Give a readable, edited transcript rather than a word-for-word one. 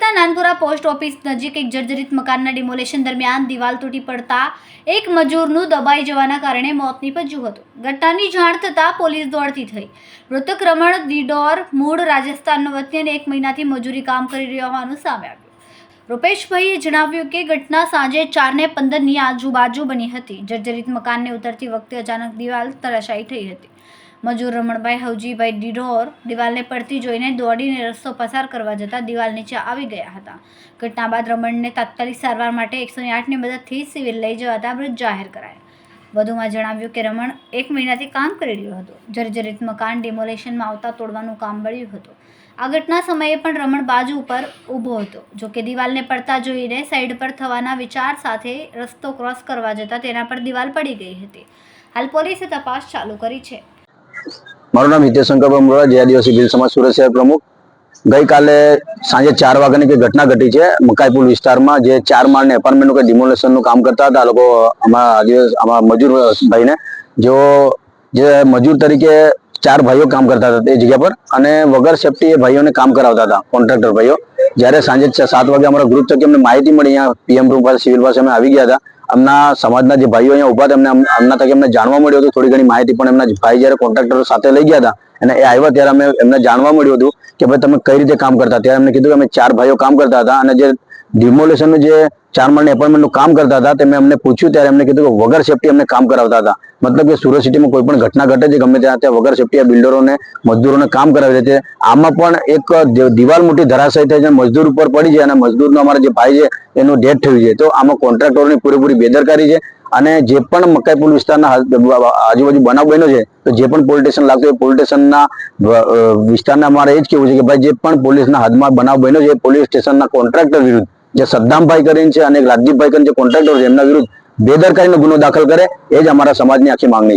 સુરતના Nanpura post office નજીક એક જર્જરિત મકાનના ડિમોલેશન દરમિયાન દિવાલ તૂટી પડતા એક મજૂરનું દબાઈ જવાના કારણે મોત નીપજ્યું હતું. ઘટનાની જાણ થતાં પોલીસ દોડતી થઈ. મૃતક રમણ દિડોર મૂળ રાજસ્થાનનો વતની અને 1 મહિનાથી મજૂરી કામ કરી રહ્યો હોવાનું સામે આવ્યું. રૂપેશભાઈએ જણાવ્યું કે ઘટના સાંજે 4:15ની આજુબાજુ બની હતી. જર્જરિત મકાનને ઉતરતી વખતે અચાનક દિવાલ તરાશાયી થઈ હતી. મજૂર રમણભાઈ હવજીભાઈ ડિડોર દિવાલને પડતી જોઈને દોડીને રસ્તો પસાર કરવા જતાં દિવાલ નીચે આવી ગયા હતા. ઘટના બાદ રમણને તાત્કાલિક સારવાર માટે 108ની મદદથી સિવિલ લઈ જવાતા મૃત જાહેર કરાયા. વધુમાં જણાવ્યું કે રમણ 1 મહિનાથી કામ કરી રહ્યો હતો. જર્જરિત મકાન ડિમોલેશનમાં આવતા તોડવાનું કામ બળ્યું હતું. આ ઘટના સમયે પણ રમણ બાજુ ઉપર ઊભો હતો. જોકે દિવાલને પડતા જોઈને સાઈડ પર થવાના વિચાર સાથે રસ્તો ક્રોસ કરવા જતાં તેના પર દિવાલ પડી ગઈ હતી. હાલ પોલીસે તપાસ ચાલુ કરી છે. મારું નામ હિતેશ શંકર બ્રહ્મરોડા, જે આદિવાસી ભીલ સમાજ સુરત શહેર પ્રમુખ. ગઈકાલે સાંજે 4 વાગ્યાની કઈ ઘટના ઘટી છે મકાઈપુર વિસ્તારમાં, જે 4 માળની એપાર્ટમેન્ટનું કઈ ડિમોલેશનનું કામ કરતા હતા. આ લોકો અમારા મજૂર ભાઈને, જેઓ જે મજૂર તરીકે 4 ભાઈઓ કામ કરતા હતા તે જગ્યા પર, અને વગર સેફટી એ ભાઈઓને કામ કરાવતા હતા, કોન્ટ્રાક્ટર ભાઈઓ. જ્યારે સાંજે 7 વાગે અમારા ગ્રુપ થકી અમને માહિતી મળી, અહીંયા પીએમ રૂમ પાસે સિવિલ પાસે અમે આવી ગયા હતા. અમના સમાજના જે ભાઈઓ અહીંયા ઉભા હતા એમના થકી અમને જાણવા મળ્યું હતું થોડી ઘણી માહિતી, પણ એમના ભાઈ જ્યારે કોન્ટ્રાક્ટર સાથે લઈ ગયા હતા અને એ આવ્યા ત્યારે અમે એમને જાણવા મળ્યું હતું કે ભાઈ તમે કઈ રીતે કામ કરતા. ત્યારે એમને કીધું કે અમે 4 ભાઈઓ કામ કરતા હતા, અને જે ડિમોલેશનનું જે 4 માળની એપાર્ટમેન્ટનું કામ કરતા હતા તે મેં અમને પૂછ્યું ત્યારે એમને કીધું કે વગર સેફટી અમને કામ કરાવતા હતા. મતલબ કે સુરત સિટીમાં કોઈ પણ ઘટના ઘટે છે ગમે ત્યાં વગર સેફટી બિલ્ડરોને મજદૂરોને કામ કરાવે છે. આમાં પણ એક દિવાલ મોટી ધરાશાયી થઈ છે, મજદૂર ઉપર પડી છે અને મજદૂરનો અમારા જે ભાઈ છે એનું ડેથ થયું છે. તો આમાં કોન્ટ્રાક્ટરોની પૂરેપૂરી બેદરકારી છે. અને જે પણ મકાઈપુર વિસ્તારના આજુબાજુ બનાવ બન્યો છે તો જે પણ પોલીસ સ્ટેશન લાગતું એ પોલીસ સ્ટેશનના વિસ્તારના અમારે એ જ કહેવું છે કે ભાઈ જે પણ પોલીસના હાથમાં બનાવ બન્યો છે એ પોલીસ સ્ટેશનના કોન્ટ્રાક્ટર વિરુદ્ધ, જે સદ્દામભાઈ કરીને છે અને રાજદીપભાઈ કરીને જે કોન્ટ્રાક્ટર છે એમના વિરુદ્ધ બેદરકારીનો ગુનો દાખલ કરે, એ જ અમારા સમાજની આખી માંગણી છે.